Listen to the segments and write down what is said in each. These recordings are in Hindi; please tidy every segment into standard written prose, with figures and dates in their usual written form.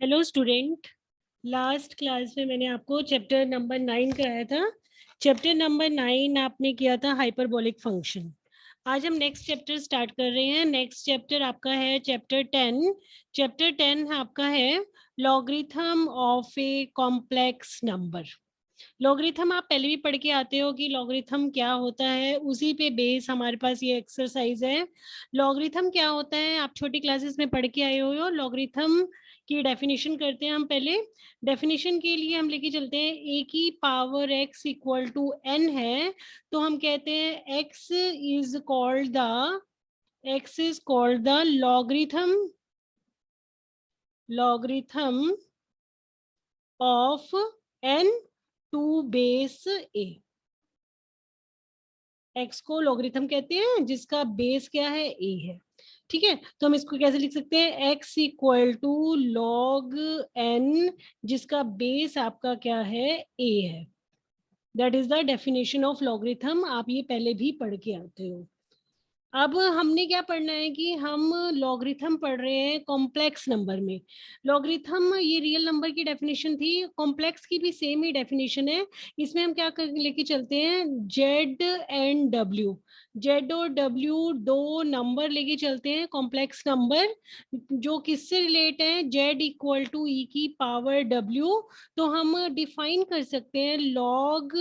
Hello student. लास्ट क्लास में मैंने आपको चैप्टर नंबर 9 कराया था। चैप्टर नंबर 9 आपने किया था हाइपरबोलिक फंक्शन। आज हम नेक्स्ट चैप्टर स्टार्ट कर रहे हैं। नेक्स्ट चैप्टर आपका है चैप्टर 10। चैप्टर 10 आपका है logarithm of a complex number. Logarithm आप पहले भी पढ़ के आते हो कि लॉगरिथम क्या होता है, उसी पे बेस हमारे पास ये एक्सरसाइज है। लॉगरिथम क्या होता है आप छोटी क्लासेस में पढ़ के आए हो। लॉगरिथम की डेफिनेशन करते हैं हम पहले। डेफिनेशन के लिए हम लेके चलते हैं ए की power x equal to n है, तो हम कहते हैं x is called the logarithm of n to base a। x को लॉगरिथम कहते हैं जिसका बेस क्या है, a है। ठीक है, तो हम इसको कैसे लिख सकते हैं, x equal to log n जिसका बेस आपका क्या है, a है। That is the definition of logarithm. आप ये पहले भी पढ़ के आते हो। अब हमने क्या पढ़ना है कि हम लॉगरिथम पढ़ रहे हैं कॉम्प्लेक्स नंबर में। लॉगरिथम ये रियल नंबर की डेफिनेशन थी, कॉम्प्लेक्स की भी सेम ही डेफिनेशन है। इसमें हम क्या लेके चलते हैं, जेड एंड डब्ल्यू। जेड और डब्ल्यू दो नंबर लेके चलते हैं कॉम्प्लेक्स नंबर, जो किससे रिलेट है, जेड इक्वल टू ई की पावर डब्ल्यू। तो हम डिफाइन कर सकते हैं log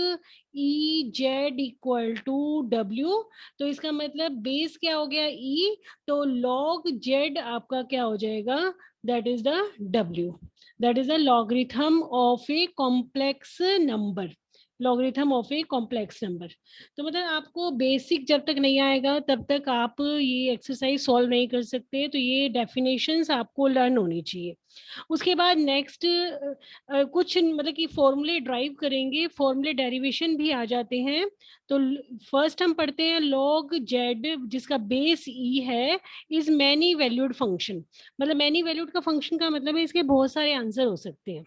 e z equal to डब्ल्यू। तो इसका मतलब बेस क्या हो गया, ई, तो लॉग जेड आपका क्या हो जाएगा, that is the W. That is the logarithm of a complex number. Logarithm of a complex number. तो मतलब आपको बेसिक जब तक नहीं आएगा तब तक आप ये एक्सरसाइज सॉल्व नहीं कर सकते, तो ये डेफिनेशंस आपको लर्न होनी चाहिए। उसके बाद नेक्स्ट कुछ मतलब कि फॉर्मूले ड्राइव करेंगे, फॉर्मूले डेरिवेशन भी आ जाते हैं। तो फर्स्ट हम पढ़ते हैं लॉग जेड जिसका बेस ई है इज मैनी वैल्यूड फंक्शन। मतलब मैनी वैल्यूड का फंक्शन का मतलब है इसके बहुत सारे आंसर हो सकते हैं।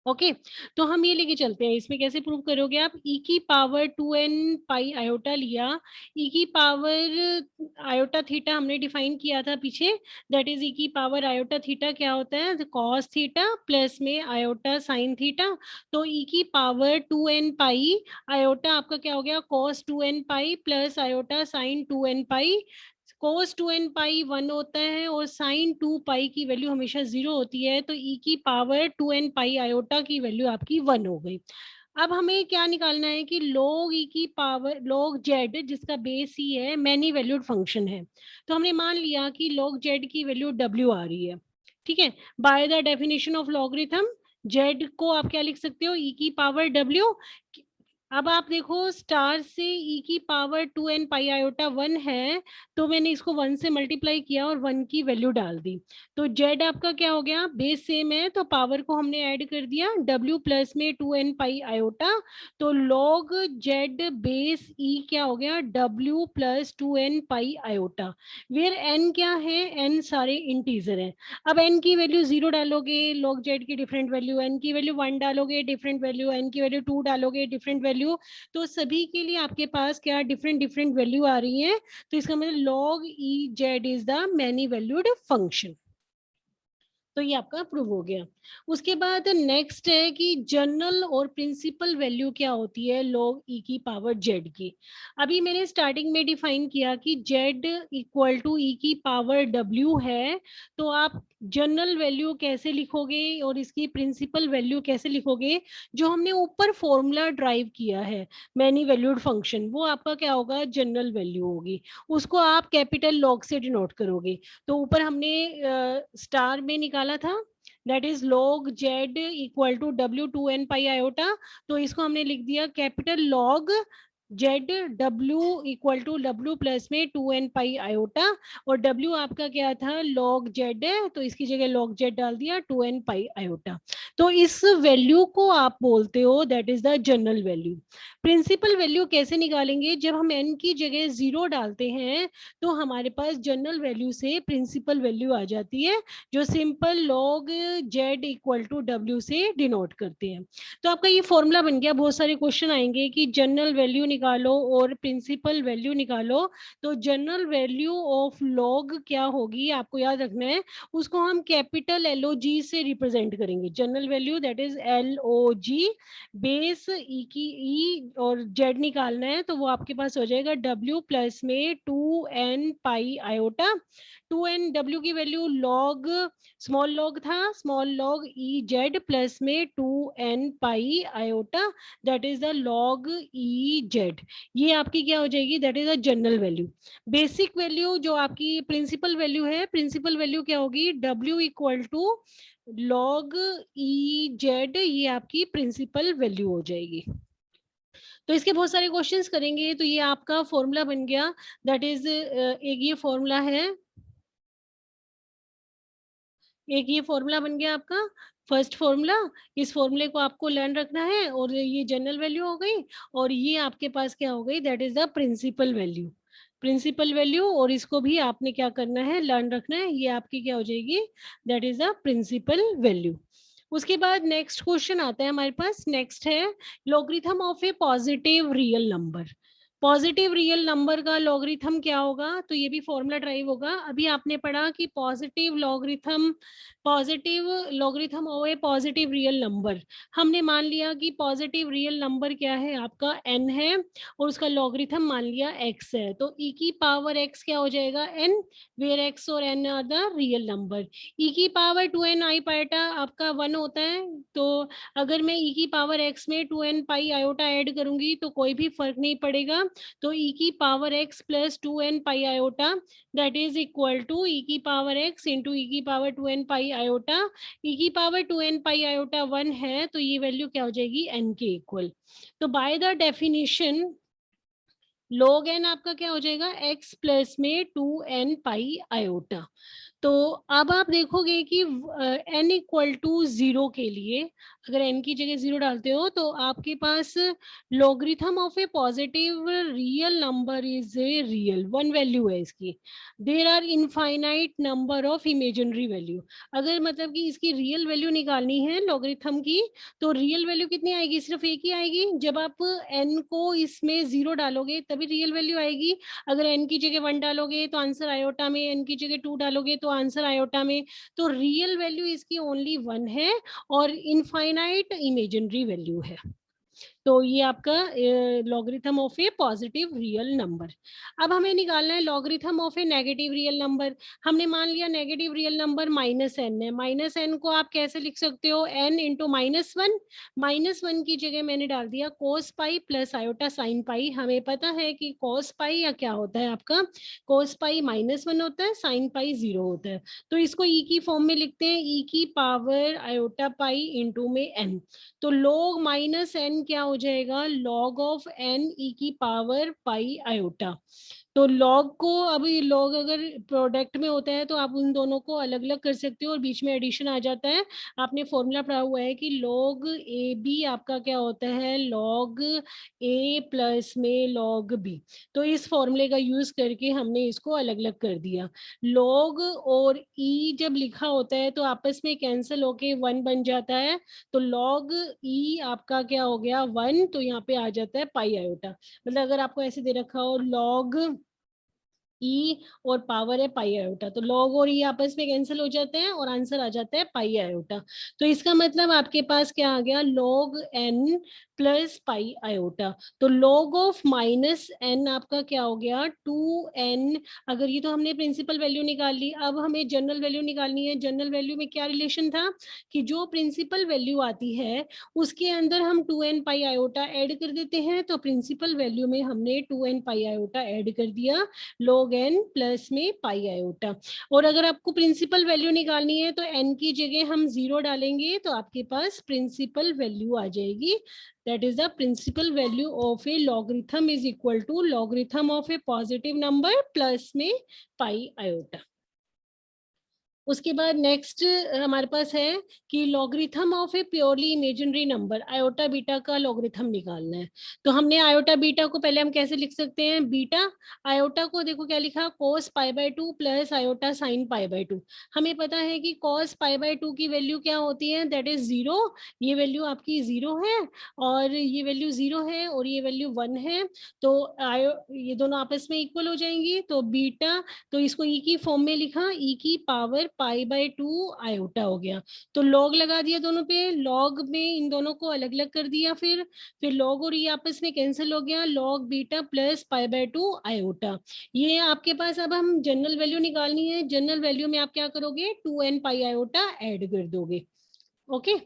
ओके, तो हम ये लेके चलते हैं। इसमें कैसे प्रूव करोगे आप, ई की पावर 2n पाई आयोटा लिया। ई की पावर आयोटा थीटा हमने डिफाइन किया था पीछे, दैट इज ई की पावर आयोटा थीटा क्या होता है, कॉस थीटा प्लस में आयोटा साइन थीटा। तो ई की पावर 2n पाई आयोटा आपका क्या हो गया, कॉस 2n पाई प्लस आयोटा साइन 2n पाई। कोस 2n पाई 1 होता है और साइन 2 पाई की वैल्यू हमेशा 0 होती है, तो ई की पावर 2n पाई आयोटा की वैल्यू आपकी 1 हो गई। अब हमें क्या निकालना है कि log ई की पावर log z जिसका बेस ही है मैनी वैल्यूड फंक्शन है। तो हमने मान लिया कि log z की वैल्यू w आ रही है। ठीक है, by the definition of logarithm z को आप क्या लिख सकते हो, ई की पावर w। अब आप देखो स्टार से ई की पावर 2n पाई आयोटा 1 है, तो मैंने इसको 1 से मल्टीप्लाई किया और 1 की वैल्यू डाल दी। तो जेड आपका क्या हो गया, बेस सेम है तो पावर को हमने ऐड कर दिया, w प्लस में 2n पाई आयोटा। तो log जेड बेस ई क्या हो गया, w plus 2n pi iota, where n क्या है, n सारे इंटीजर हैं। अब n की वैल्यू 0 डालोगे log जेड की डिफरेंट वैल्यू, n की वैल्यू 1 डालोगे डिफरेंट वैल्यू, n की वैल्यू 2 डालोगे डिफरेंट वैल्यू। तो सभी के लिए आपके पास क्या डिफरेंट डिफरेंट वैल्यू आ रही है। तो इसका मतलब log E Z is the many valued function. तो ये आपका प्रूव हो गया। उसके बाद नेक्स्ट है कि जनरल और प्रिंसिपल वैल्यू क्या होती है log e की पावर z की। अभी मैंने स्टार्टिंग में डिफाइन किया कि z इक्वल टू e की पावर w है। तो आप जनरल वैल्यू कैसे लिखोगे और इसकी प्रिंसिपल वैल्यू कैसे लिखोगे, जो हमने ऊपर फॉर्मूला ड्राइव किया है मैनी वैल्यूड फंक्शन, वो आपका क्या होगा, जनरल वैल्यू होगी। उसको आप कैपिटल लॉग से डिनोट करोगे। तो ऊपर हमने स्टार में निकाला था, that is log z equal to w 2n pi iota. तो इसको हमने लिख दिया capital log Z W equal to W plus में 2n पाई आयोटा। और w आपका क्या था, log z है, तो इसकी जगह log z डाल दिया 2n पाई आयोटा। तो इस वैल्यू को आप बोलते हो that is the general value. Principal value कैसे निकालेंगे, जब हम n की जगह 0 डालते हैं तो हमारे पास जनरल वैल्यू से प्रिंसिपल वैल्यू आ जाती है, जो simple log z equal to w से डिनोट करते हैं। तो आपका ये फॉर्मूला बन गया। बहुत सारे क्वेश्चन आएंगे कि जनरल वैल्यू निकालो और प्रिंसिपल वैल्यू निकालो, तो जनरल वैल्यू ऑफ लॉग क्या होगी आपको याद रखना है, उसको हम कैपिटल LOG से रिप्रेजेंट करेंगे। General value that is LOG, base E की ई और जेड निकालना है, तो वो आपके पास हो जाएगा W प्लस में 2n pi iota. 2n W की वैल्यू लॉग स्मॉल लॉग था, small log e z plus में 2n pi iota, that is the log e z. ये आपकी क्या हो जाएगी, that is a general value. Basic value जो आपकी प्रिंसिपल वैल्यू है, प्रिंसिपल वैल्यू क्या होगी, W equal to log e z, ये आपकी प्रिंसिपल वैल्यू हो जाएगी। तो इसके बहुत सारे क्वेश्चंस करेंगे, तो ये आपका फॉर्मूला बन गया, दैट इज एक ये फॉर्मूला है, एक ये फॉर्मूला बन गया आपका फर्स्ट फॉर्मूला। इस फॉर्मूले को आपको लर्न रखना है, और ये जनरल वैल्यू हो गई, और ये आपके पास क्या हो गई, that is the principal value. Principal value, और इसको भी आपने क्या करना है, लर्न रखना है, ये आपकी क्या हो जाएगी, that is the principal value. उसके बाद नेक्स्ट क्वेश्चन आता है हमारे पास, नेक्स्ट है logarithm of a positive real number. Positive real number का लॉगरिथम क्या होगा, तो ये भी फॉर्मूला ड्राइव होगा। अभी आपने पढ़ा कि positive logarithm of a positive real number, हमने मान लिया कि पॉजिटिव रियल नंबर क्या है आपका n है, और उसका लॉगरिथम मान लिया x है, तो e की पावर x क्या हो जाएगा n, वेयर x और n are the real number. e की पावर 2n आई पाइटा आपका 1 होता है, तो अगर मैं e की पावर x में 2n पाई आयोटा ऐड करूंगी तो कोई भी फर्क नहीं पड़ेगा, तो e की power x plus 2n pi iota that is equal to e की पावर x इंटू e की power 2n pi iota. e की पावर 2n पाई आयोटा 1 है, तो ये वैल्यू क्या हो जाएगी, n के इक्वल। तो by the definition log n आपका क्या हो जाएगा, x प्लस में 2n पाई आयोटा। तो अब आप देखोगे कि n इक्वल टू 0 के लिए अगर n की जगह 0 डालते हो, तो आपके पास logarithm of a positive real number is a real, one value है इसकी। There are infinite number of imaginary value. अगर मतलब कि इसकी रियल वैल्यू निकालनी है लॉगरिथम की, तो रियल वैल्यू कितनी आएगी, सिर्फ एक ही आएगी। जब आप n को इसमें 0 डालोगे तभी रियल वैल्यू आएगी। अगर n की जगह 1 डालोगे तो आंसर आयोटा में, n की जगह 2 डालोगे तो आंसर आयोटा में। तो रियल वैल्यू इसकी ओनली 1 है, और इनफाइनाइट इमेजिनरी वैल्यू है। तो ये आपका logarithm of a positive real number. अब हमें निकालना है logarithm of A negative real number. हमने मान लिया नेगेटिव रियल नंबर -n है, -n को आप कैसे लिख सकते हो, n इंटू -1, -1 की जगह मैंने डाल दिया cos pi plus iota sine पाई। हमें पता है कि cos पाई या क्या होता है आपका, cos पाई -1 होता है, साइन पाई 0 होता है। तो इसको e की फॉर्म में लिखते हैं, e की पावर आयोटा पाई इंटू में n। तो log -n क्या हो जाएगा, log ऑफ n e की पावर पाई आयोटा। तो log को, अब ये log अगर प्रोडक्ट में होता है तो आप उन दोनों को अलग अलग कर सकते हो, और बीच में एडिशन आ जाता है। आपने फॉर्मूला पढ़ा हुआ है कि log ए बी आपका क्या होता है, log a प्लस में log b। तो इस फॉर्मूले का यूज करके हमने इसको अलग अलग कर दिया। log और e जब लिखा होता है तो आपस में कैंसिल होके 1 बन जाता है, तो log e आपका क्या हो गया 1, तो यहाँ पे आ जाता है पाई आयोटा। मतलब अगर आपको ऐसे दे रखा हो log ई और पावर है पाई आयोटा, तो log और ई आपस में कैंसिल हो जाते हैं और आंसर आ जाता है पाई आयोटा। तो इसका मतलब आपके पास क्या आ गया, log n plus pi iota. तो log ऑफ -n आपका क्या हो गया 2n। अगर ये तो हमने प्रिंसिपल वैल्यू निकाल ली, अब हमें जनरल वैल्यू निकालनी है। जनरल वैल्यू में क्या रिलेशन था कि जो प्रिंसिपल वैल्यू आती है उसके अंदर हम 2n पाई आयोटा ऐड कर देते हैं, तो प्रिंसिपल वैल्यू में हमने 2n पाई आयोटा ऐड कर दिया log n प्लस में पाई आयोटा। और अगर आपको प्रिंसिपल वैल्यू निकालनी है तो n की जगह हम 0 डालेंगे, तो आपके पास प्रिंसिपल वैल्यू आ जाएगी। That is the principal value of a logarithm is equal to logarithm of a positive number plus में पाई आयोटा। उसके बाद नेक्स्ट हमारे पास है कि logarithm of A purely imaginary number, iota beta का लॉगरिथम निकालना है। तो हमने आयोटा बीटा को पहले हम कैसे लिख सकते हैं, बीटा आयोटा को देखो क्या लिखा, cos π/2 प्लस आयोटा sin π/2। हमें पता है कि cos π/2 की वैल्यू क्या होती है, दैट इज 0। ये वैल्यू आपकी 0 है और ये वैल्यू 0 है और ये वैल्यू 1 है। तो ये दोनों आपस में इक्वल हो जाएंगी। तो बीटा, तो इसको ई की फॉर्म में लिखा, ई की पावर π/2 आयोटा हो गया। तो लॉग लगा दिया दोनों पे, लॉग में इन दोनों को अलग अलग कर दिया, फिर लॉग और ये आपस में कैंसिल हो गया, लॉग बीटा प्लस π/2 आयोटा। ये आपके पास, अब हम जनरल वैल्यू निकालनी है। जनरल वैल्यू में आप क्या करोगे, 2n पाई आयोटा ऐड कर दोगे। ओके,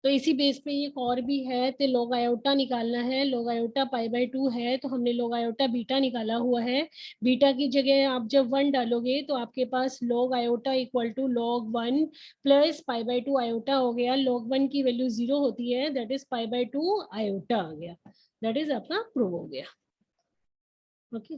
तो इसी बेस पे एक और भी है, तो लोग आयोटा निकालना है। लोग आयोटा π/2 है, तो हमने लोग आयोटा बीटा निकाला हुआ है। बीटा की जगह आप जब 1 डालोगे तो आपके पास log iota equal to log 1 plus π/2 iota हो गया। log 1 की वैल्यू 0 होती है, दैट इज π/2 आयोटा आ गया। दैट इज अपना प्रूव हो गया। ओके,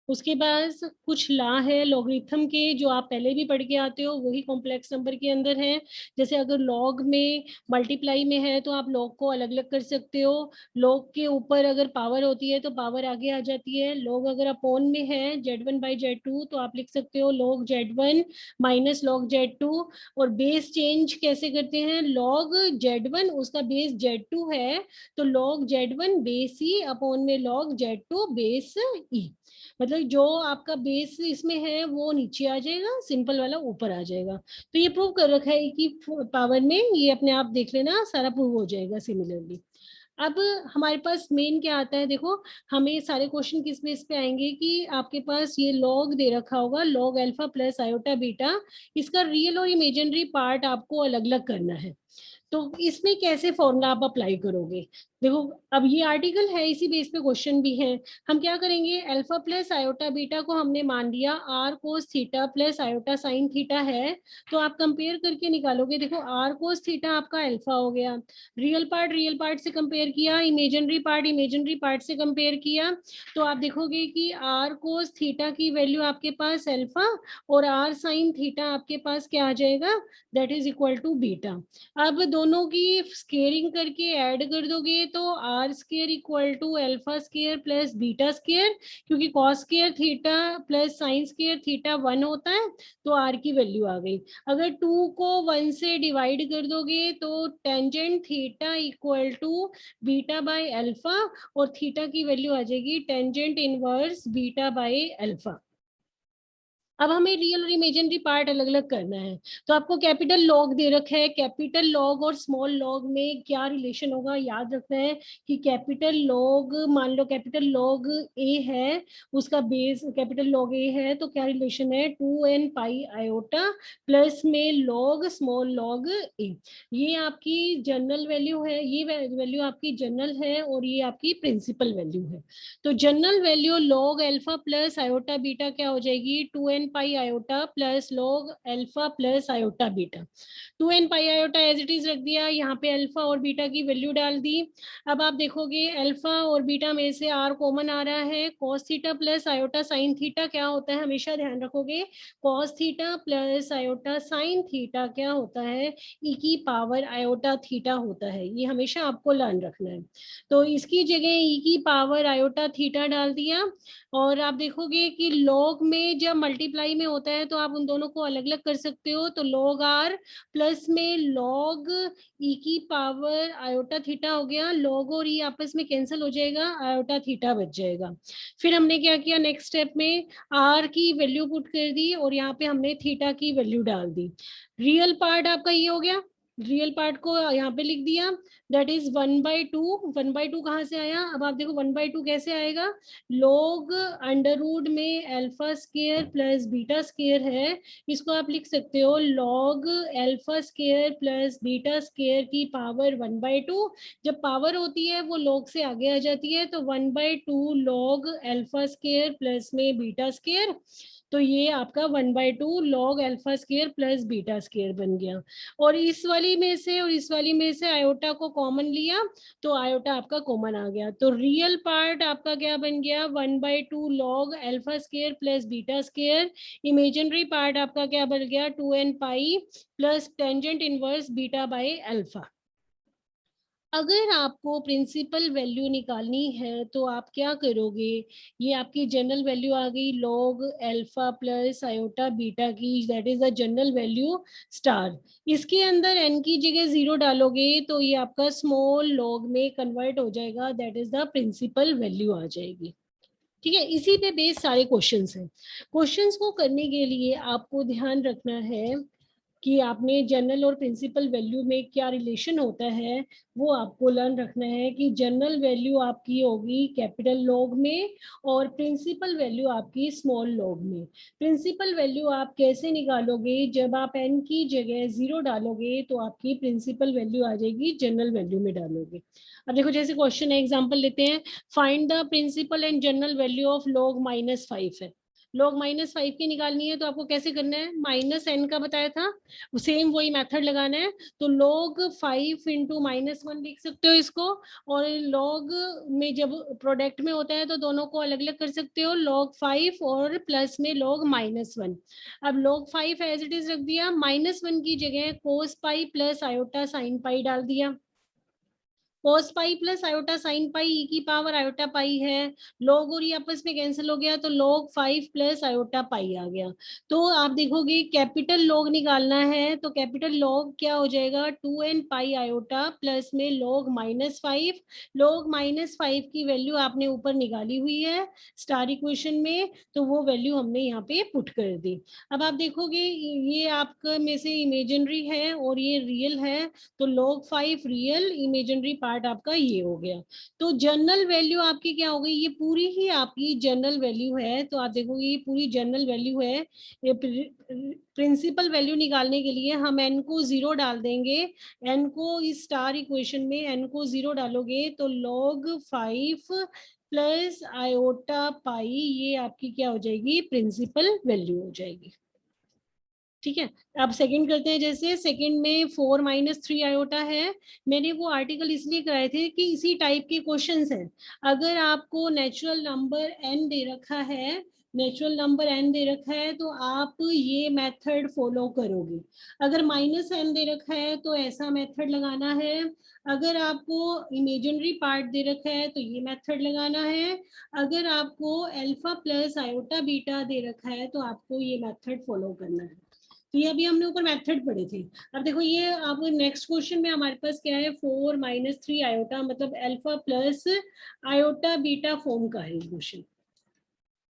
उसके बाद कुछ ला है लॉगरिथम के, जो आप पहले भी पढ़ के आते हो, वही कॉम्प्लेक्स नंबर के अंदर है। जैसे अगर लॉग में मल्टीप्लाई में है तो आप लॉग को अलग अलग कर सकते हो। लॉग के ऊपर अगर पावर होती है तो पावर आगे आ जाती है। लॉग अगर अपॉन में है z1/z2 तो आप लिख सकते हो log z1 minus log z2। और बेस चेंज कैसे करते हैं, log z1 उसका बेस z2 है तो log z1 बेस ई अपॉन में log z2 बेस ई। मतलब जो आपका बेस इसमें है वो नीचे आ जाएगा, सिंपल वाला ऊपर आ जाएगा। तो ये प्रूव कर रखा है कि पावर में, ये अपने आप देख लेना, सारा प्रूव हो जाएगा सिमिलरली। अब हमारे पास मेन क्या आता है, देखो हमें सारे क्वेश्चन किस बेस पे आएंगे कि आपके पास ये लॉग दे रखा होगा, log alpha plus iota beta, इसका रियल और इमेजिनरी पार्ट आपको अलग अलग करना है। तो इसमें कैसे फॉर्मूला आप अप्लाई करोगे, देखो अब ये आर्टिकल है, इसी बेस पे क्वेश्चन भी है। हम क्या करेंगे, अल्फा प्लस आयोटा बीटा को हमने मान लिया r cos theta plus iota sine theta है। तो आप कंपेयर करके निकालोगे, देखो आर कोस थीटा आपका अल्फा हो गया, रियल पार्ट से कंपेयर किया, इमेजिनरी पार्ट से कंपेयर किया। तो आप देखोगे कि आर कोस थीटा की वैल्यू आपके पास अल्फा और आर साइन थीटा आपके पास क्या आ जाएगा, that is equal to beta. अब दोनों की स्केयरिंग करके ऐड कर दोगे तो are square equal to alpha square plus beta square, क्योंकि cos square theta plus sine square theta 1 होता है, तो आर की वैल्यू आ गई। अगर 2 को 1 से डिवाइड कर दोगे तो tangent theta equal to beta by alpha, और थीटा की वैल्यू आ जाएगी tangent inverse beta by alpha. अब हमें रियल और इमेजिनरी पार्ट अलग अलग करना है। तो आपको कैपिटल लॉग दे रखा है, कैपिटल लॉग और स्मॉल लॉग में क्या रिलेशन होगा याद रखना है कि कैपिटल लॉग, मान लो कैपिटल लॉग ए है, उसका बेस कैपिटल लॉग ए है, तो क्या रिलेशन है, 2n पाई आयोटा प्लस में लॉग स्मॉल लॉग ए। ये आपकी जनरल वैल्यू है, ये वैल्यू आपकी जनरल है और ये आपकी प्रिंसिपल वैल्यू है। तो general value log alpha plus iota beta क्या हो जाएगी, 2n pi iota plus log alpha plus iota beta. 2n pi iota as it is रख दिया, यहाँ पे अल्फा और बीटा की वैल्यू डाल दी। अब आप देखोगे अल्फा और बीटा में से आर कॉमन आ रहा है, cos theta plus iota sine theta क्या होता है, हमेशा ध्यान रखोगे, cos theta plus iota sine theta क्या होता है, ई की पावर आयोटा थीटा होता है। ये हमेशा आपको लर्न रखना है। तो इसकी जगह ई की पावर आयोटा थीटा डाल दिया। और आप देखोगे कि लॉग में जब मल्टीप्लाई में होता है तो आप उन दोनों को अलग अलग कर सकते हो। तो लॉग आर प्लस में लॉग ई की पावर आयोटा थीटा हो गया, लॉग और ई आपस में कैंसिल हो जाएगा, आयोटा थीटा बच जाएगा। फिर हमने क्या किया, नेक्स्ट स्टेप में आर की वैल्यू पुट कर दी और यहाँ पे हमने थीटा की वैल्यू डाल दी। रियल पार्ट आपका ये हो गया, रियल पार्ट को यहाँ पे लिख दिया, दैट इज 1/2। 1/2 कहाँ से आया, अब आप देखो 1/2 कैसे आएगा, लोग अंडर रूट में alpha square plus beta square है, इसको आप लिख सकते हो log alpha square plus beta square की पावर 1/2। जब पावर होती है वो लॉग से आगे आ जाती है, तो 1/2 लॉग अल्फा स्केयर प्लस में बीटा स्केयर। तो ये आपका 1/2 log alpha square plus beta square बन गया। और इस वाली में से और इस वाली में से आयोटा को कॉमन लिया तो आयोटा आपका कॉमन आ गया। तो रियल पार्ट आपका क्या बन गया, 1/2 log alpha square plus beta square. Imaginary part आपका क्या बन गया, 2n pi plus tangent inverse beta by alpha. अगर आपको प्रिंसिपल वैल्यू निकालनी है तो आप क्या करोगे, ये आपकी जनरल वैल्यू आ गई log alpha plus iota beta की, that is the general value star. इसके अंदर n की जगह 0 डालोगे तो ये आपका स्मॉल log में कन्वर्ट हो जाएगा, that is the principal value आ जाएगी। ठीक है, इसी पे बेस सारे क्वेश्चंस हैं। क्वेश्चंस को करने के लिए आपको ध्यान रखना है कि आपने जनरल और प्रिंसिपल वैल्यू में क्या रिलेशन होता है, वो आपको लर्न रखना है कि जनरल वैल्यू आपकी होगी कैपिटल लॉग में और प्रिंसिपल वैल्यू आपकी स्मॉल लॉग में। प्रिंसिपल वैल्यू आप कैसे निकालोगे, जब आप n की जगह 0 डालोगे तो आपकी प्रिंसिपल वैल्यू आ जाएगी जनरल वैल्यू में डालोगे। अब देखो जैसे क्वेश्चन है, एग्जांपल लेते हैं, find the principal and general value of log -5 है। log -5 की निकालनी है तो आपको कैसे करना है, -n का बताया था, सेम वही मेथड लगाना है। तो log 5 इंटू -1 लिख सकते हो इसको, और log में जब प्रोडक्ट में होता है तो दोनों को अलग अलग कर सकते हो, log 5 और प्लस में log -1। अब log 5 एज इट इज रख दिया, -1 की जगह cos pi plus iota sine pi डाल दिया। cos pi plus iota sine pi E की पावर आयोटा पाई है, log और ये आपस में कैंसिल हो गया तो log 5 प्लस आयोटा पाई आ गया। तो आप देखोगे कैपिटल log निकालना है तो कैपिटल log क्या हो जाएगा, 2n पाई आयोटा प्लस में log -5। log -5 की वैल्यू आपने ऊपर निकाली हुई है स्टार इक्वेशन में, तो वो वैल्यू हमने यहाँ पे पुट कर दी। अब आप देखोगे ये आपका में से इमेजिनरी है और ये रियल है, तो log 5 रियल, इमेजिनरी पार्ट आपका ये हो गया। तो जनरल वैल्यू आपकी क्या हो गई, ये पूरी ही आपकी जनरल वैल्यू है। तो आप देखोगे ये पूरी जनरल वैल्यू है। ये प्रिंसिपल वैल्यू निकालने के लिए हम n को 0 डाल देंगे। n को इस स्टार इक्वेशन में n को 0 डालोगे तो log 5 प्लस आयोटा पाई ये आपकी क्या हो जाएगी, प्रिंसिपल वैल्यू हो जाएगी। ठीक है, अब सेकंड करते हैं। जैसे सेकंड में 4 - 3 आयोटा है। मैंने वो आर्टिकल इसलिए कराए थे कि इसी टाइप के क्वेश्चंस हैं। अगर आपको नेचुरल नंबर n दे रखा है, नेचुरल नंबर n दे रखा है तो आप ये मेथड फॉलो करोगे। अगर -n दे रखा है तो ऐसा मेथड लगाना है। अगर आपको इमेजिनरी पार्ट दे रखा है तो ये मेथड लगाना है। अगर आपको अल्फा प्लस आयोटा बीटा दे रखा है तो आपको ये मेथड फॉलो करना है। तो ये अभी हमने ऊपर मेथड पढ़े थे। अब देखो ये अब नेक्स्ट क्वेश्चन में हमारे पास क्या है, 4 - 3 आयोटा मतलब alpha plus iota beta form का है क्वेश्चन।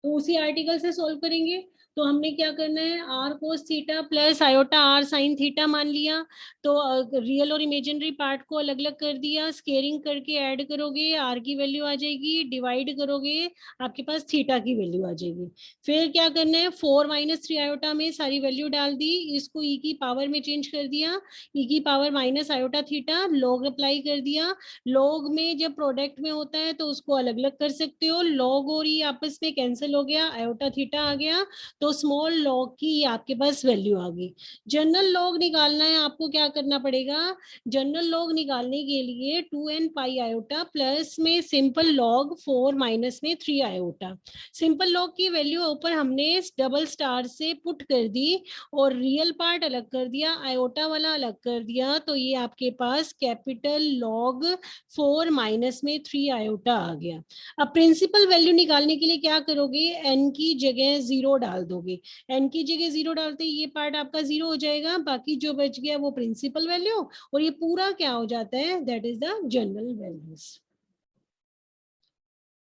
तो उसी आर्टिकल से सॉल्व करेंगे। तो हमने क्या करना है, r cos theta plus iota r sine theta मान लिया। तो रियल और इमेजिनरी पार्ट को अलग अलग कर दिया, स्केयरिंग करके ऐड करोगे आर की वैल्यू आ जाएगी, डिवाइड करोगे आपके पास थीटा की वैल्यू आ जाएगी। फिर क्या करना है, 4 - 3 आयोटा में सारी वैल्यू डाल दी, इसको ई की पावर में चेंज कर दिया, ई की power minus iota theta, log apply कर दिया। लॉग में जब प्रोडक्ट में होता है तो उसको अलग अलग कर सकते हो, लॉग और ई आपस में कैंसिल हो गया, आयोटा थीटा आ गया, तो स्मॉल लॉग की आपके पास वैल्यू आ गई। जनरल लॉग निकालना है, आपको क्या करना पड़ेगा, जनरल लॉग निकालने के लिए 2n पाई आयोटा प्लस में सिंपल लॉग 4 माइनस में 3 आयोटा। सिंपल लॉग की वैल्यू ऊपर हमने डबल स्टार से पुट कर दी और रियल पार्ट अलग कर दिया, आयोटा वाला अलग कर दिया, तो ये आपके पास कैपिटल लॉग 4 माइनस में 3 आयोटा आ गया। अब प्रिंसिपल वैल्यू निकालने के लिए क्या करोगे, n की जगह 0 डाल दोगे। n की जगह 0 डालते ये पार्ट आपका 0 हो जाएगा, बाकी जो बच गया वो प्रिंसिपल वैल्यू, और ये पूरा क्या हो जाता है, that is the general values.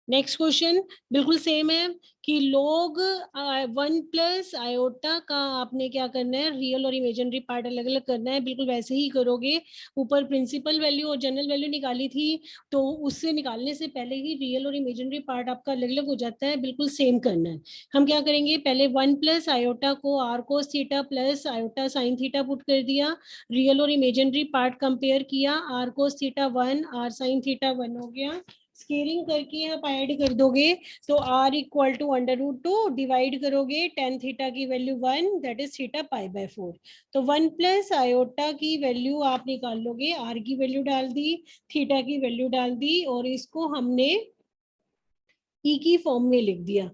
Next question बिल्कुल सेम है कि log 1 प्लस आयोटा का आपने क्या करना है, रियल और इमेजिनरी पार्ट अलग अलग करना है, बिल्कुल वैसे ही करोगे। ऊपर प्रिंसिपल वैल्यू और जनरल वैल्यू निकाली थी तो उससे निकालने से पहले ही रियल और इमेजिनरी पार्ट आपका अलग अलग हो जाता है, बिल्कुल सेम करना है। हम क्या करेंगे, पहले 1 प्लस आयोटा को r cos theta plus iota sine theta put कर दिया, रियल और इमेजिनरी पार्ट कंपेयर किया, r cos theta 1 r sine theta 1 हो गया। स्केलिंग करके आप ऐड कर दोगे तो r इक्वल टू √2 डिवाइड करोगे tan थीटा की value 1 that is theta pi by 4। तो 1 प्लस आयोटा की वैल्यू आप निकाल लोगे, r की वैल्यू डाल दी, थीटा की वैल्यू डाल दी और इसको हमने ई की फॉर्म में लिख दिया।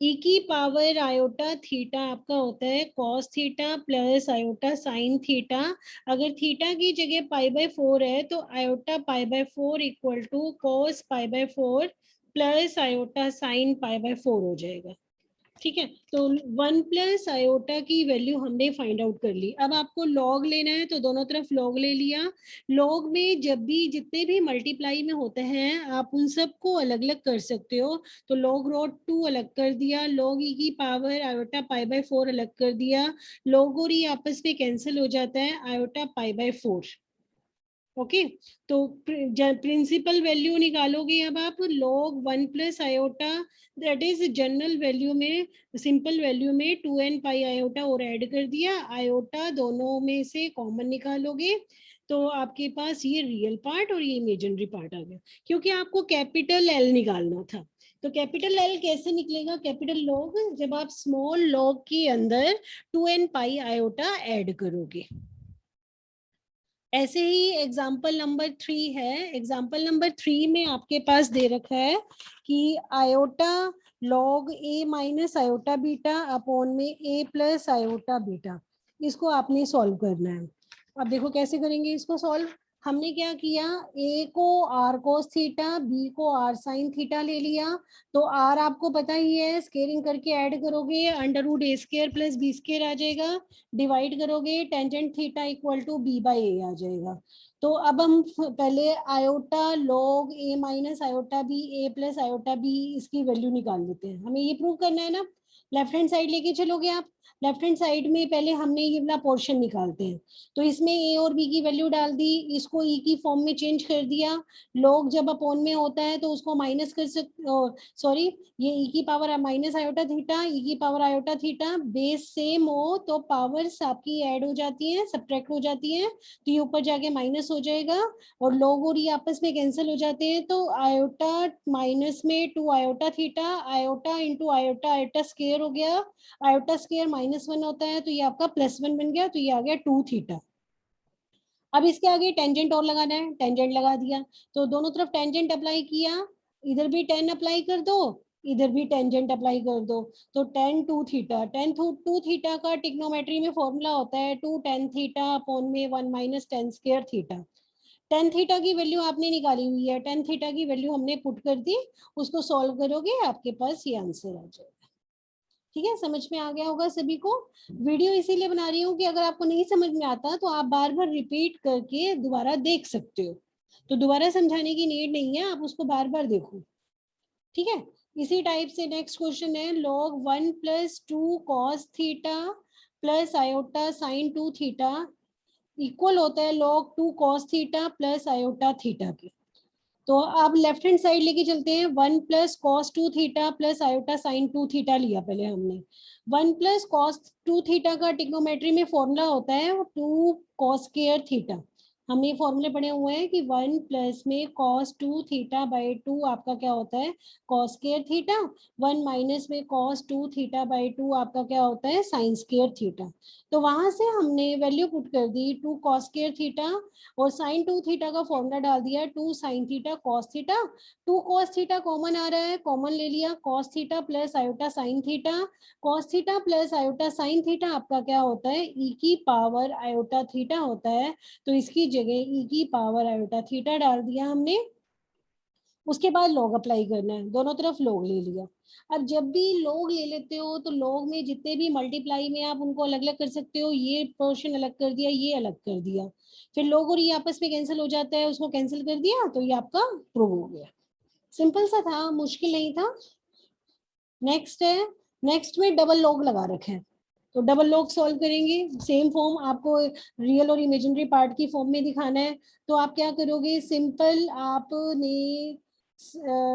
ई की पावर आयोटा थीटा आपका होता है cos theta plus iota sine theta. अगर थीटा की जगह पाई बाय 4 है तो iota pi by 4 equal to cos pi by 4 plus iota sine pi by 4 हो जाएगा। ठीक है, तो 1 प्लस आयोटा की वैल्यू हमने फाइंड आउट कर ली। अब आपको लॉग लेना है तो दोनों तरफ लॉग ले लिया। लॉग में जब भी जितने भी मल्टीप्लाई में होते हैं आप उन सबको अलग अलग कर सकते हो। तो लॉग रूट 2 अलग कर दिया, लॉग ई की पावर आयोटा पाई बाय 4 अलग कर दिया, लॉग और ई आपस में कैंसिल हो जाता है, आयोटा पाई बाय 4। ओके, तो प्रिंसिपल वैल्यू निकालोगे अब आप log 1 plus iota that is general value में, सिंपल वैल्यू में 2n पाई आयोटा और ऐड कर दिया, आयोटा दोनों में से कॉमन निकालोगे तो आपके पास ये रियल पार्ट और ये इमेजिनरी पार्ट आ गया। क्योंकि आपको कैपिटल एल निकालना था, तो कैपिटल एल कैसे निकलेगा, कैपिटल लॉग जब आप स्मॉल लॉग के अंदर 2n पाई आयोटा ऐड करोगे। ऐसे ही एग्जाम्पल नंबर 3 है। एग्जाम्पल नंबर 3 में आपके पास दे रखा है कि iota log A minus iota beta upon में ए प्लस आयोटा बीटा, इसको आपने सॉल्व करना है। अब देखो कैसे करेंगे इसको सॉल्व। हमने क्या किया, ए को आर कोस थीटा, बी को आर साइन थीटा ले लिया। तो आर आपको पता ही है, स्केलिंग करके ऐड करोगे under root A square plus B square आ जाएगा, डिवाइड करोगे tangent theta equal to B by A आ जाएगा। तो अब हम पहले iota log A minus iota B A plus iota B इसकी वैल्यू निकाल लेते हैं। हमें ये प्रूव करना है ना, लेफ्ट हैंड साइड लेके चलोगे आप। लेफ्ट हैंड साइड में पहले हमने ये वाला पोर्शन निकालते हैं। तो इसमें ए और बी की वैल्यू डाल दी, इसको ई की फॉर्म में चेंज कर दिया। लॉग जब अपॉन में होता है तो उसको माइनस कर सॉरी, ये ई की पावर माइनस आयोटा थीटा, ई की power iota theta, base same हो तो पावर्स आपकी ऐड हो जाती हैं, सब्ट्रैक्ट हो जाती हैं, तो ये ऊपर जाके माइनस हो जाएगा और लॉग और ये आपस में कैंसिल हो जाते हैं। तो आयोटा माइनस में 2 iota theta, iota into iota, iota square हो गया, आयोटा स्केयर -1 होता है तो ये आपका +1 बन गया, तो ये आ गया 2 थीटा। अब इसके आगे टेंजेंट और लगाना है, टेंजेंट लगा दिया, तो दोनों तरफ टेंजेंट अप्लाई किया, इधर भी 10 अप्लाई कर दो, इधर भी टेंजेंट अप्लाई कर दो, तो tan 2 थीटा, tan 2 थीटा का टिग्नोमेट्री में फॉर्मूला होता है 2 tan थीटा अपॉन में 1 minus tan square theta. tan theta की वैल्यू आपने निकाली हुई है, tan थीटा की वैल्यू हमने पुट कर दी, उसको सॉल्व करोगे आपके पास ये आंसर आ जाएगा। ठीक है, समझ में आ गया होगा सभी को। वीडियो इसीलिए बना रही हूँ कि अगर आपको नहीं समझ में आता तो आप बार बार रिपीट करके दोबारा देख सकते हो, तो दोबारा समझाने की नीड नहीं है, आप उसको बार बार देखो। ठीक है, इसी टाइप से नेक्स्ट क्वेश्चन है log 1 plus 2 cos theta plus iota sign 2 theta equal होता है log 2 cos theta plus iota theta के। तो आप लेफ्ट हैंड साइड लेके चलते हैं, 1 plus cos 2 theta plus iota sign 2 theta लिया पहले हमने। 1 प्लस कॉस 2 थीटा का टिग्नोमेट्री में फॉर्मूला होता है 2 कॉस स्क्वायर थीटा। हमने ये फॉर्मूले पढ़े हुए हैं कि 1 प्लस में कॉस 2 थीटा बाई 2 आपका क्या होता है, कॉस स्क्वायर थीटा, 1 माइनस में कॉस 2 थीटा बाई 2 आपका क्या होता है, साइन स्क्वायर थीटा। तो वहां से हमने वैल्यू पुट कर दी 2 कॉस स्क्वायर थीटा और साइन 2 थीटा का फॉर्मूला डाल दिया 2 sine theta cos theta. 2 cos theta common आ रहा है, कॉमन ले लिया, cos theta plus iota sine theta, cos theta plus iota sine theta आपका क्या होता है, ई की पावर आयोटा थीटा होता है। तो इसकी जगह ई की पावर आयोटा थीटा डाल दिया हमने। उसके बाद लॉग अप्लाई करना है, दोनों तरफ लॉग ले लिया। अब जब भी लॉग ले लेते हो तो लॉग में जितने भी मल्टीप्लाई में आप उनको अलग अलग कर सकते हो, ये पोर्शन अलग कर दिया, ये अलग कर दिया, फिर लॉग और ये आपस में कैंसिल हो जाता है, उसको कैंसिल कर दिया, तो ये आपका प्रूव हो गया। सिंपल सा था, मुश्किल नहीं था। नेक्स्ट है, नेक्स्ट में डबल लॉग लगा रखे हैं, तो डबल लॉग सॉल्व करेंगे। सेम फॉर्म आपको रियल और इमेजिनरी पार्ट की फॉर्म में दिखाना है, तो आप क्या करोगे, सिंपल आपने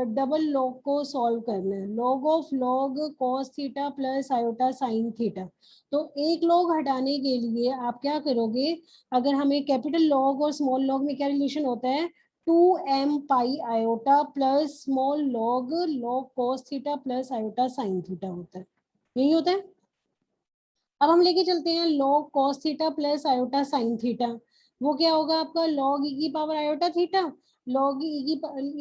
डबल लॉग को सॉल्व करना है। Log of log cos theta plus iota sine theta, तो एक लॉग हटाने के लिए आप क्या करोगे, अगर हमें कैपिटल लॉग और स्मॉल लॉग में क्या रिलेशन होता है, 2m पाई iota plus small log cos theta plus iota sine theta होता है, यही होता है। अब हम लेके चलते हैं log cos theta plus iota sine theta, वो क्या होगा आपका log e की power iota theta, log e की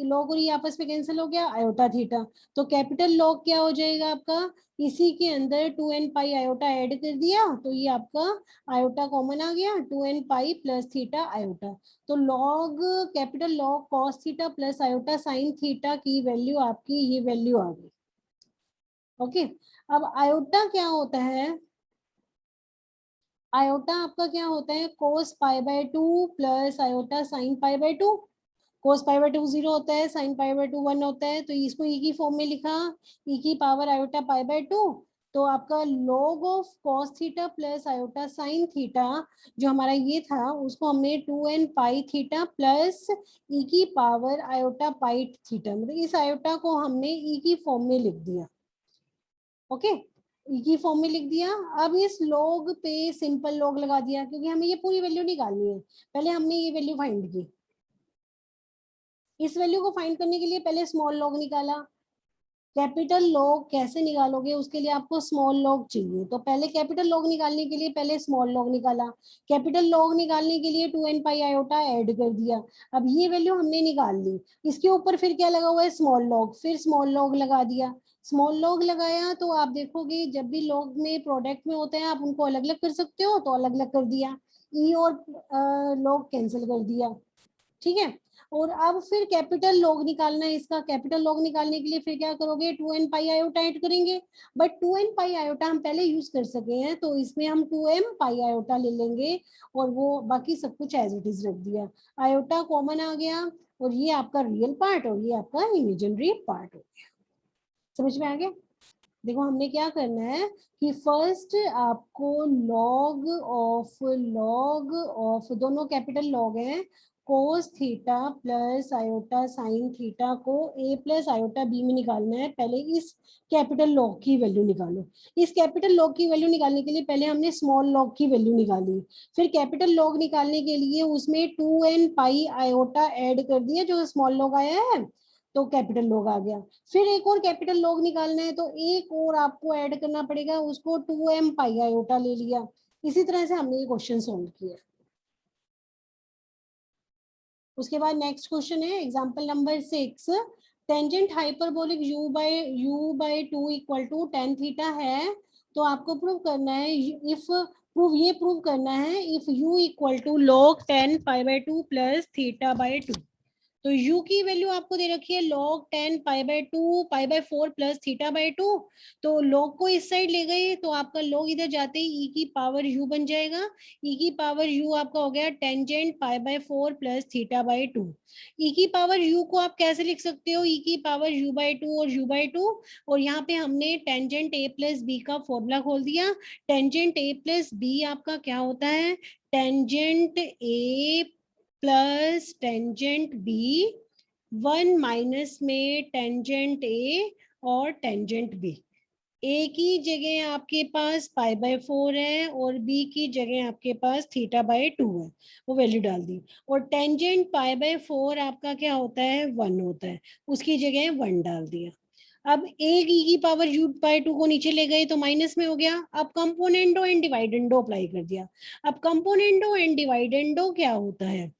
log और ये आपस में कैंसिल हो गया आयोटा थीटा, तो कैपिटल log क्या हो जाएगा आपका, इसी के अंदर 2n पाई आयोटा ऐड कर दिया तो ये आपका आयोटा कॉमन आ गया 2n pi plus theta iota, तो log capital log cos theta plus iota sine theta की वैल्यू आपकी ये वैल्यू आ गई। ओके, अब आयोटा क्या होता है, आयोटा आपका क्या होता है cos pi by 2 plus iota sine pi by 2, cos pi by 2 0 होता है, साइन पाई बाय 2 1 होता है, तो इसको ई की फॉर्म में लिखा, ई की पावर आयोटा पाई बाय 2, तो आपका log of cos theta plus iota sine theta जो हमारा ये था उसको हमने 2n पाई थीटा प्लस ई की पावर आयोटा पाई थीटा, मतलब इस आयोटा को हमने ई की फॉर्म में लिख दिया। ओके, ई की फॉर्म में लिख दिया। अब इस log पे सिंपल log लगा दिया क्योंकि हमें ये पूरी वैल्यू निकालनी है, पहले हमने ये वैल्यू फाइंड की, इस वैल्यू को फाइंड करने के लिए पहले स्मॉल log निकाला, कैपिटल log कैसे निकालोगे उसके लिए आपको स्मॉल log चाहिए, तो पहले कैपिटल log निकालने के लिए पहले स्मॉल log निकाला, कैपिटल log निकालने के लिए 2n पाई आयोटा ऐड कर दिया, अब ये वैल्यू हमने निकाल ली, इसके ऊपर फिर क्या लगा हुआ है स्मॉल log, फिर स्मॉल log लगा दिया, स्मॉल log लगाया तो आप देखोगे जब भी log में प्रोडक्ट में होते हैं आप उनको अलग अलग कर सकते हो, तो अलग अलग कर दिया, ई और log कैंसिल कर दिया, ठीक है। और अब फिर कैपिटल log निकालना है, इसका कैपिटल log निकालने के लिए फिर क्या करोगे 2n पाई आयोटा ऐड करेंगे, बट 2n पाई आयोटा हम पहले यूज कर सके हैं तो इसमें हम 2m पाई आयोटा ले लेंगे और वो बाकी सब कुछ एज इट इज रख दिया, आयोटा कॉमन आ गया और ये आपका रियल पार्ट और ये आपका इमेजिनरी पार्ट हो गया। समझ में आ गया? देखो हमने क्या करना है कि फर्स्ट आपको लॉग ऑफ दोनों कैपिटल लॉग है कोस theta plus iota sine theta को a प्लस आयोटा b में निकालना है, पहले इस कैपिटल लॉग की वैल्यू निकालो, इस कैपिटल लॉग की वैल्यू निकालने के लिए पहले हमने स्मॉल लॉग की वैल्यू निकाली, फिर कैपिटल लॉग निकालने के लिए उसमें 2n पाई आयोटा ऐड कर दिया जो स्मॉल लॉग आया है तो कैपिटल लॉग आ गया, फिर एक और कैपिटल लॉग निकालना है तो एक और आपको ऐड करना पड़ेगा उसको 2m पाई आयोटा ले लिया, इसी तरह से हमने ये क्वेश्चन सोल्व किया। उसके बाद नेक्स्ट क्वेश्चन है example number 6, tangent hyperbolic u by 2 equal to tan theta है, तो आपको प्रूव करना है इफ प्रूव करना है if u equal to log tan pi by 2 plus theta by 2, तो u की वैल्यू आपको दे रखी है log 10 pi by 2 pi by 4 plus theta by 2, तो log को इस साइड ले गए तो आपका log इधर जाते ही e की पावर u बन जाएगा, e की पावर u आपका हो गया tangent pi by 4 plus theta by 2, e की पावर u को आप कैसे लिख सकते हो e की पावर u बाय 2 और u बाय 2, और यहाँ पे हमने टेंजेंट a प्लस b का फॉर्मूला खोल दिया, टेंजेंट a प्लस b आपका क्या होता है tangent a plus tangent b, 1 minus में टेंजेंट ए और टेंजेंट बी, ए की जगह आपके पास पाई बाय 4 है और बी की जगह आपके पास थीटा बाय 2 है, वो वैल्यू डाल दी, और टेंजेंट पाई बाय 4 आपका क्या होता है 1 होता है, उसकी जगह 1 डाल दिया, अब एक ई की पावर u बाय 2 को नीचे ले गए तो माइनस में हो गया, अब कंपोनेंडो एंड डिवाइडेंडो अप्लाई कर दिया, अब कंपोनेंडो एंड डिवाइडेंडो क्या होता है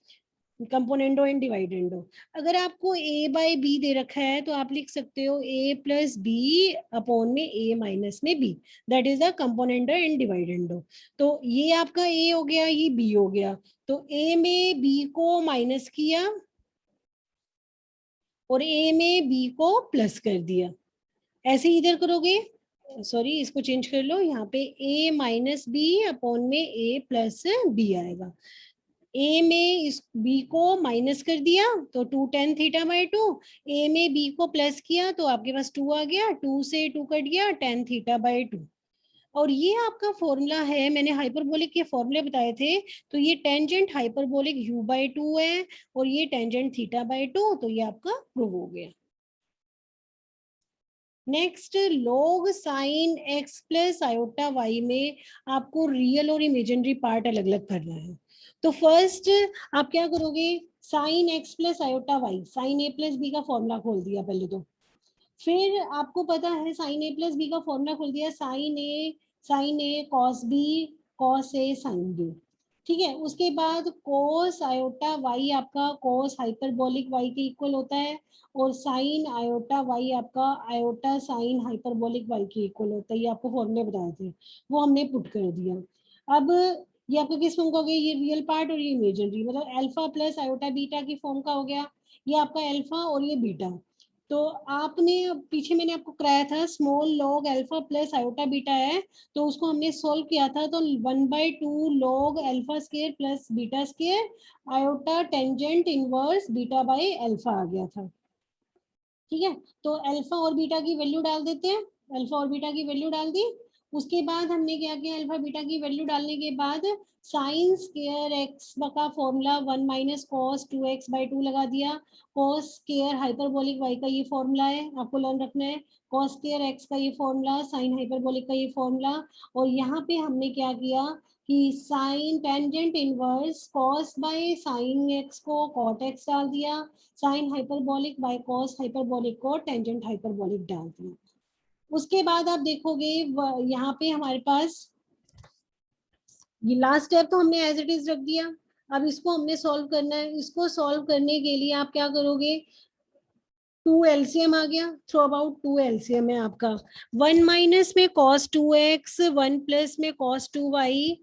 कंपोनेंडो एंड डिवाइडेंडो, अगर आपको a बाय b दे रखा है तो आप लिख सकते हो a प्लस बी अपॉन में a माइनस में b, that is the componendo and dividendo, तो ये आपका a हो गया ये b हो गया, तो a में b को माइनस किया और a में b को प्लस कर दिया, ऐसे इधर करोगे, सॉरी इसको चेंज कर लो, यहाँ पे a माइनस बी अपॉन में a प्लस बी आएगा, a में इस b को माइनस कर दिया तो 2 tan थीटा बाय 2, a में b को प्लस किया तो आपके पास 2 आ गया, 2 से 2 कट गया tan थीटा बाय 2, और ये आपका फॉर्मूला है, मैंने हाइपरबोलिक के फॉर्मूले बताए थे, तो ये टेंजेंट हाइपरबोलिक u बाय 2 है और ये टेंजेंट थीटा बाय 2, तो ये आपका प्रूव हो गया। Next log sine x plus iota y में आपको रियल और इमेजिनरी पार्ट अलग अलग करना है, तो फर्स्ट आप क्या करोगे sine X plus iota Y, sine A plus B का फॉर्मूला खोल दिया पहले तो। फिर आपको पता है साइन ए प्लस बी का फॉर्मूला खोल दिया, sine A cos B cos A sine B. ठीक है, उसके बाद कोस आयोटा वाई आपका कोस हाइपरबोलिक वाई के इक्वल होता है, और साइन आयोटा वाई आपका आयोटा साइन हाइपरबोलिक वाई के इक्वल होता है। ये आपको फॉर्मूले बताए थे, वो हमने पुट कर दिया। अब ये आपका किस फॉर्म का हो गया, ये रियल पार्ट और ये इमेजिनरी, मतलब अल्फा प्लस आयोटा बीटा की फॉर्म का हो गया। ये आपका अल्फा और ये बीटा। तो आपने पीछे मैंने आपको कराया था small log alpha plus iota beta है, तो उसको हमने सॉल्व किया था, तो 1/2 log alpha square plus beta square iota tangent inverse beta by alpha आ गया था। ठीक है, तो अल्फा और बीटा की वैल्यू डाल देते हैं, अल्फा और बीटा की वैल्यू डाल दी। उसके बाद हमने क्या किया, अल्फा बीटा की वैल्यू डालने के बाद साइन स्केयर एक्स का फॉर्मूला 1 माइनस कॉस 2x/2 लगा दिया। कॉस स्केयर हाइपरबोलिक वाई का ये फॉर्मूला है, आपको लर्न रखना है। कॉस स्केयर एक्स का ये फॉर्मूला, साइन हाइपरबोलिक का ये फॉर्मूला। और यहाँ पे हमने क्या किया कि sine tangent inverse cos by sine x को कॉट एक्स डाल दिया, sine hyperbolic by cos hyperbolic को टेंजेंट हाइपरबोलिक डाल दिया। उसके बाद आप देखोगे यहाँ पे हमारे पास ये लास्ट स्टेप तो हमने एज इट इज रख दिया। अब इसको हमने सॉल्व करना है, इसको सॉल्व करने के लिए आप क्या करोगे, 2 LCM आ गया, थ्रो अबाउट 2 LCM है आपका। 1 माइनस में कॉस 2x, 1 प्लस में कॉस 2y,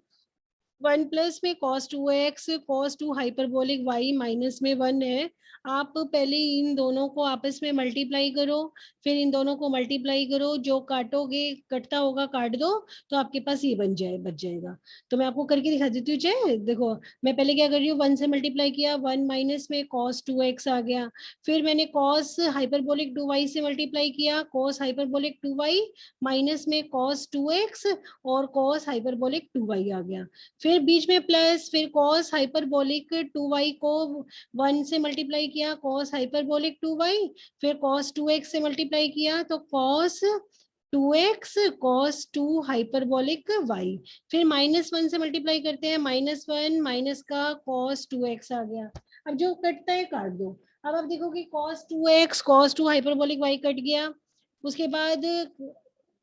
1 प्लस में cos 2x cos 2 hyperbolic y minus में 1 है। आप पहले इन दोनों को आपस में मल्टीप्लाई करो, फिर इन दोनों को मल्टीप्लाई करो, जो काटोगे कटता होगा काट दो, तो आपके पास ये बच जाएगा। तो मैं आपको करके दिखा देती हूँ। चाहे देखो, मैं पहले क्या कर रही हूँ, 1 से मल्टीप्लाई किया, 1 माइनस में कॉस 2x आ गया। फिर मैंने कॉस हाइपरबोलिक 2y से मल्टीप्लाई किया, कॉस हाइपरबोलिक 2y माइनस में कॉस 2x और कॉस हाइपरबोलिक 2y आ गया। फिर बीच में प्लस, फिर कॉस हाइपरबोलिक 2y को 1 से मल्टीप्लाई किया, कॉस हाइपरबोलिक 2y, फिर कॉस 2x से मल्टीप्लाई किया, तो cos 2x cos 2 hyperbolic y। फिर -1 से मल्टीप्लाई करते हैं, -1 माइनस का कॉस 2x आ गया। अब जो कटता है काट दो। अब आप देखोगे cos 2x cos 2 hyperbolic y cut गया। उसके बाद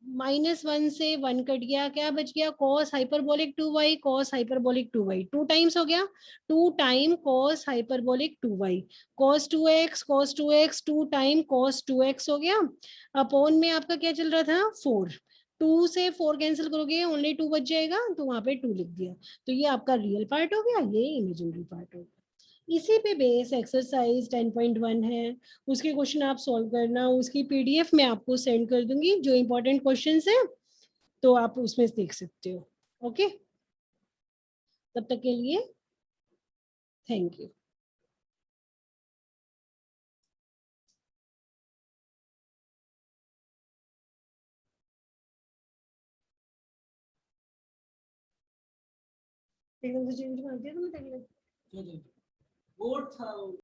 -1 से 1 कट गया, क्या बच गया, cos hyperbolic 2y cos hyperbolic 2y, 2 times हो गया, 2 time cos hyperbolic 2y, cos 2x 2 time cos 2x हो गया। अपॉन में आपका क्या चल रहा था, 4, 2 से 4 कैंसिल करोगे ओनली 2 बच जाएगा, तो वहां पे 2 लिख दिया। तो ये आपका रियल पार्ट हो गया, ये इमेजिनरी पार्ट हो गया। इसी पे बेस एक्सरसाइज 10.1 है, उसके क्वेश्चन आप सॉल्व करना, उसकी पीडीएफ मैं आपको सेंड कर दूंगी जो इंपॉर्टेंट क्वेश्चंस है, तो आप उसमें देख सकते हो। ओके, तब तक के लिए थैंक यू। एकदम से चेंज कर दिया तुमने,